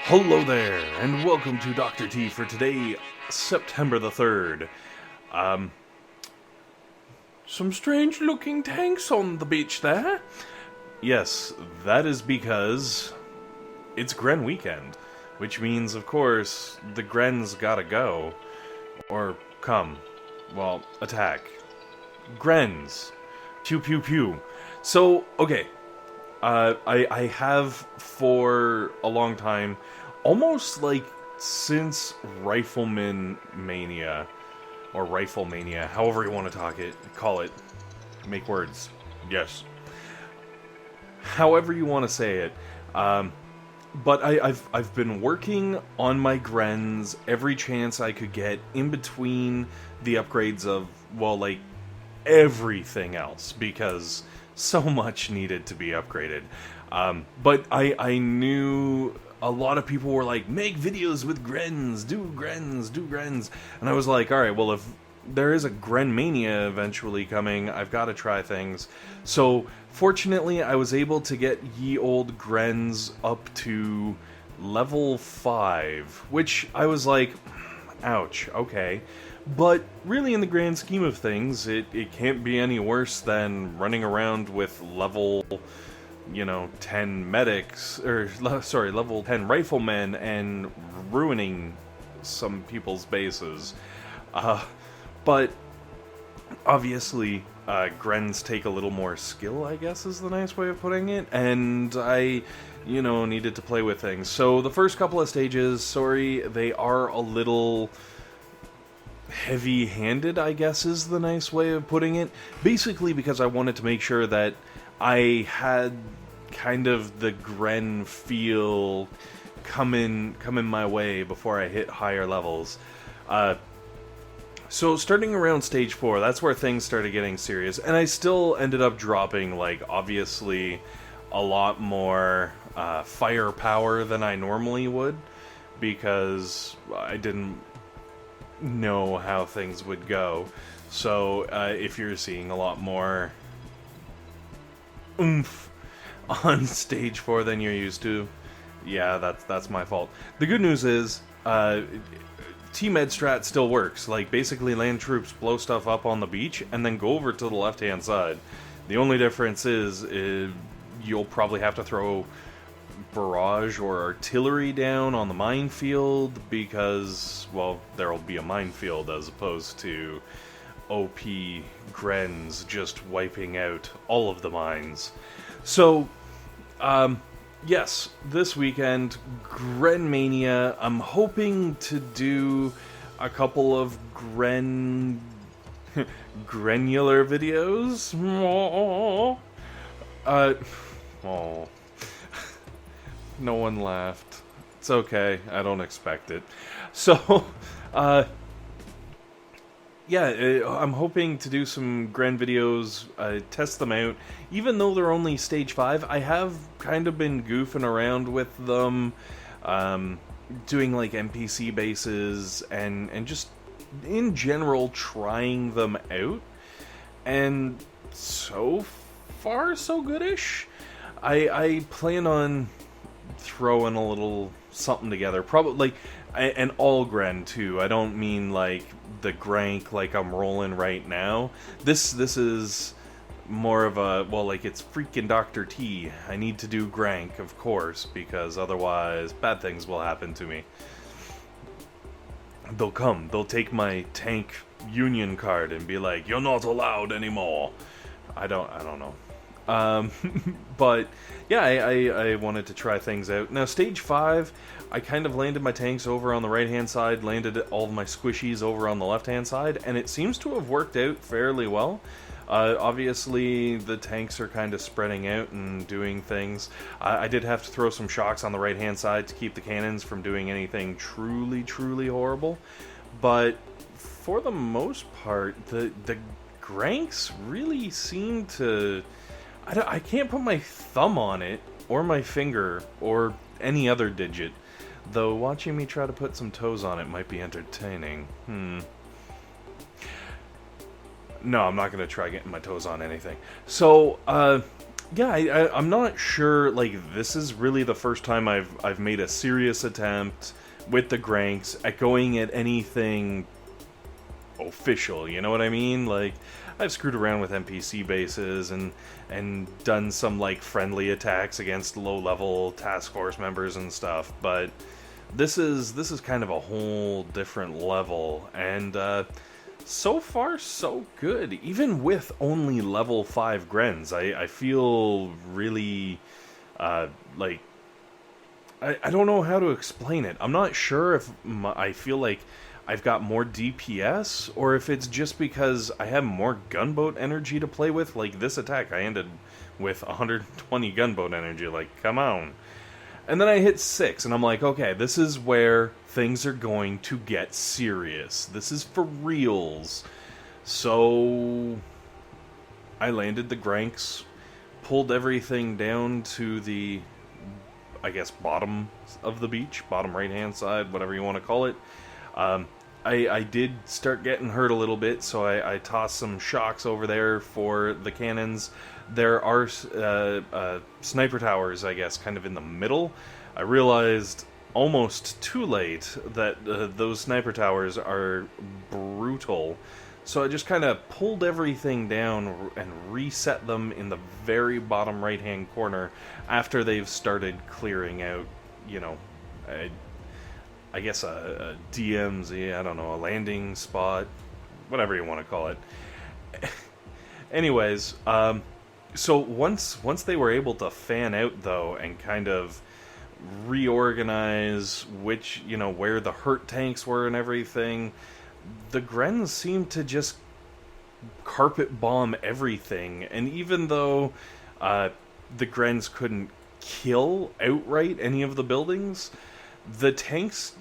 Hello there, and welcome to Dr. T for today, September the 3rd. Some strange looking tanks on the beach there. Yes, that is because it's Gren weekend, which means, of course, the Grens gotta go. Or come. Well, attack. Grens. Pew pew pew. So, okay. I have for a long time, almost like since Rifleman Mania, or Rifle Mania, however you want to call it, make words, yes. However you want to say it, but I've been working on my Grens every chance I could get in between the upgrades of, well, like, everything else, because so much needed to be upgraded. But I knew a lot of people were like, make videos with Grens, do Grens. And I was like, alright, well, if there is a Gren Mania eventually coming, I've got to try things. So, fortunately, I was able to get ye old Grens up to level 5, which I was like, ouch, okay. But really, in the grand scheme of things, it can't be any worse than running around with level, 10 medics, level 10 riflemen and ruining some people's bases. But obviously, Grens take a little more skill, I guess is the nice way of putting it, and I, needed to play with things. So the first couple of stages, sorry, they are a little heavy-handed, I guess is the nice way of putting it. Basically because I wanted to make sure that I had kind of the Gren feel coming my way before I hit higher levels. So starting around stage 4, that's where things started getting serious, and I still ended up dropping, like, obviously a lot more firepower than I normally would, because I didn't know how things would go. So if you're seeing a lot more oomph on stage 4 than you're used to, yeah, that's my fault. The good news is T-Med strat still works. Like, basically land troops blow stuff up on the beach and then go over to the left hand side. The only difference is you'll probably have to throw barrage or artillery down on the minefield because, well, there'll be a minefield as opposed to OP Grens just wiping out all of the mines. So, yes, this weekend, Gren Mania. I'm hoping to do a couple of granular videos. No one laughed. It's okay, I don't expect it. So, yeah, I'm hoping to do some Gren videos, test them out. Even though they're only stage 5, I have kind of been goofing around with them, doing like NPC bases, and just in general trying them out. And so far, so goodish. I plan on throwing a little something together, probably, an all Gren too. I don't mean like the Grank like I'm rolling right now. This is more of a, well, like, it's freaking Dr. T. I need to do Grank, of course, because otherwise bad things will happen to me. They'll take my tank union card and be like, you're not allowed anymore. I don't know. But yeah, I wanted to try things out. Now, stage 5, I kind of landed my tanks over on the right-hand side, landed all of my squishies over on the left-hand side, and it seems to have worked out fairly well. Obviously, the tanks are kind of spreading out and doing things. I did have to throw some shocks on the right-hand side to keep the cannons from doing anything truly horrible. But for the most part, the Granks really seem to... I can't put my thumb on it, or my finger, or any other digit. Though watching me try to put some toes on it might be entertaining. No, I'm not going to try getting my toes on anything. So, Yeah, I'm not sure. Like, this is really the first time I've made a serious attempt with the Granks at going at anything official. You know what I mean? Like, I've screwed around with NPC bases and done some like friendly attacks against low-level task force members and stuff, but this is kind of a whole different level, and so far so good. Even with only level 5 Grens, I feel really like I don't know how to explain it. I'm not sure if I feel like I've got more DPS, or if it's just because I have more gunboat energy to play with. Like, this attack, I ended with 120 gunboat energy. Like, come on. And then I hit 6, and I'm like, okay, this is where things are going to get serious. This is for reals. So I landed the Granks, pulled everything down to the, I guess, bottom of the beach, bottom right-hand side, whatever you want to call it. I did start getting hurt a little bit, so I tossed some shocks over there for the cannons. There are sniper towers, I guess, kind of in the middle. I realized almost too late that those sniper towers are brutal. So I just kind of pulled everything down and reset them in the very bottom right-hand corner after they've started clearing out, you know, I guess a DMZ, I don't know, a landing spot, whatever you want to call it. Anyways, so once they were able to fan out, though, and kind of reorganize which, you know, where the hurt tanks were and everything, the Grens seemed to just carpet bomb everything. And even though the Grens couldn't kill outright any of the buildings, the tanks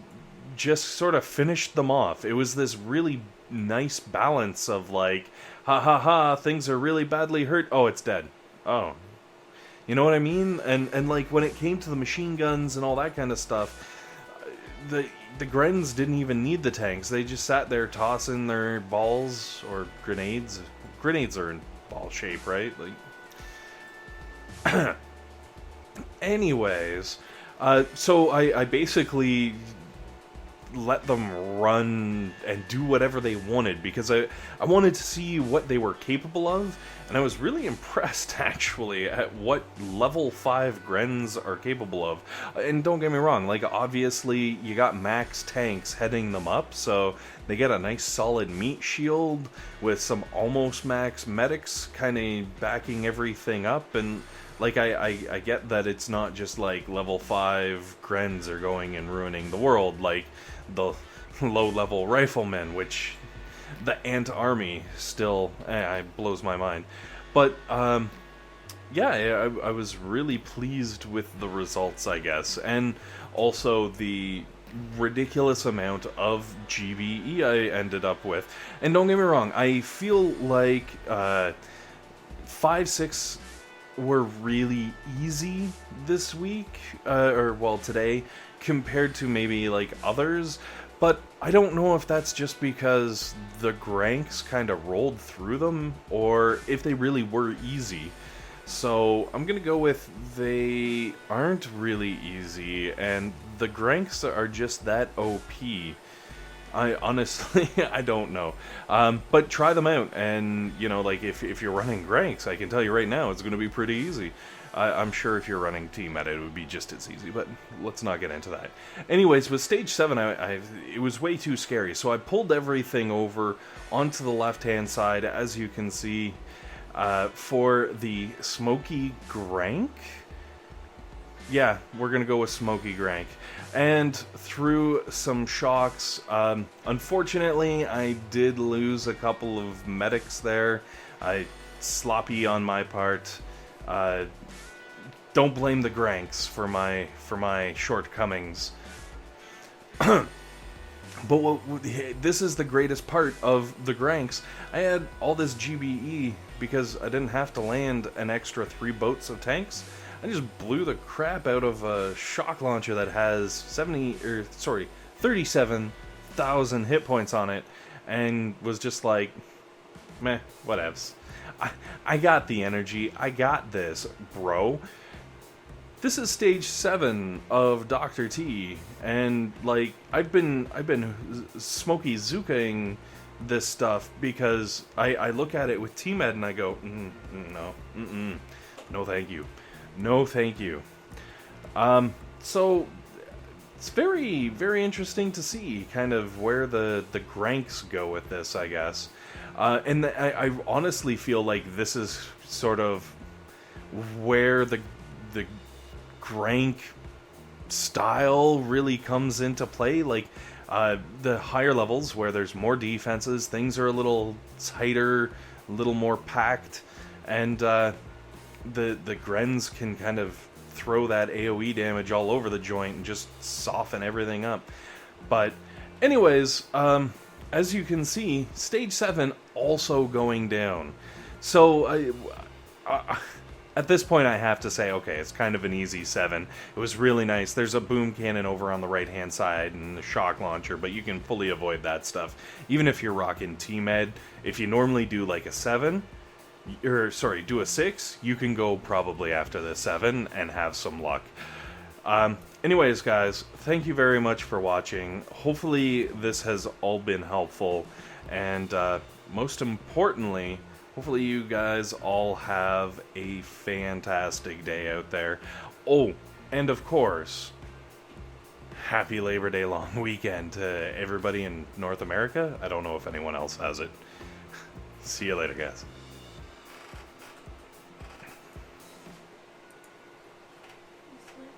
just sort of finished them off. It was this really nice balance of like, ha ha ha, things are really badly hurt. Oh, it's dead. Oh. You know what I mean? And like, when it came to the machine guns and all that kind of stuff, the Grens didn't even need the tanks. They just sat there tossing their balls or grenades. Grenades are in ball shape, right? Like, anyways, so I basically let them run and do whatever they wanted, because I wanted to see what they were capable of, and I was really impressed, actually, at what level 5 Grens are capable of. And don't get me wrong, like, obviously you got max tanks heading them up, so they get a nice solid meat shield with some almost max medics kind of backing everything up, and like, I get that it's not just like level 5 Grens are going and ruining the world, like the low-level Riflemen, which the Ant Army still blows my mind. But, yeah, I was really pleased with the results, I guess, and also the ridiculous amount of GBE I ended up with. And don't get me wrong, I feel like 5-6 were really easy this week, or well, today, compared to maybe like others, but I don't know if that's just because the Granks kind of rolled through them, or if they really were easy. So I'm gonna go with they aren't really easy, and the Granks are just that OP. I honestly, I don't know. But try them out, and, you know, like, if you're running Granks, I can tell you right now, it's going to be pretty easy. I'm sure if you're running Team Meta, it would be just as easy, but let's not get into that. Anyways, with Stage 7, it was way too scary, so I pulled everything over onto the left-hand side, as you can see, for the Smoky Grank. Yeah, we're going to go with Smoky Grank. And through some shocks, unfortunately, I did lose a couple of medics there. Sloppy on my part. Don't blame the Granks for my shortcomings. But this is the greatest part of the Granks. I had all this GBE because I didn't have to land an extra 3 boats of tanks. I just blew the crap out of a shock launcher that has 37,000 hit points on it, and was just like, meh, whatevs. I got the energy. I got this, bro. This is stage 7 of Dr. T, and like I've been smoky Zookaing this stuff because I look at it with T-Med and I go, no, no thank you. No thank you. So it's very, very interesting to see kind of where the Granks go with this, I guess. I honestly feel like this is sort of where the Grank style really comes into play. Like, the higher levels where there's more defenses, things are a little tighter, a little more packed, and the Grens can kind of throw that AoE damage all over the joint and just soften everything up. But anyways, as you can see, stage 7 also going down. So at this point I have to say, okay, it's kind of an easy 7. It was really nice. There's a boom cannon over on the right hand side and the shock launcher, but you can fully avoid that stuff. Even if you're rocking T-Med, if you normally do like a 7, or sorry, do a 6, you can go probably after the 7 and have some luck. Anyways, guys, thank you very much for watching. Hopefully this has all been helpful, and most importantly, hopefully you guys all have a fantastic day out there. Oh, and of course, happy Labor Day long weekend to everybody in North America. I don't know if anyone else has it. See you later, guys.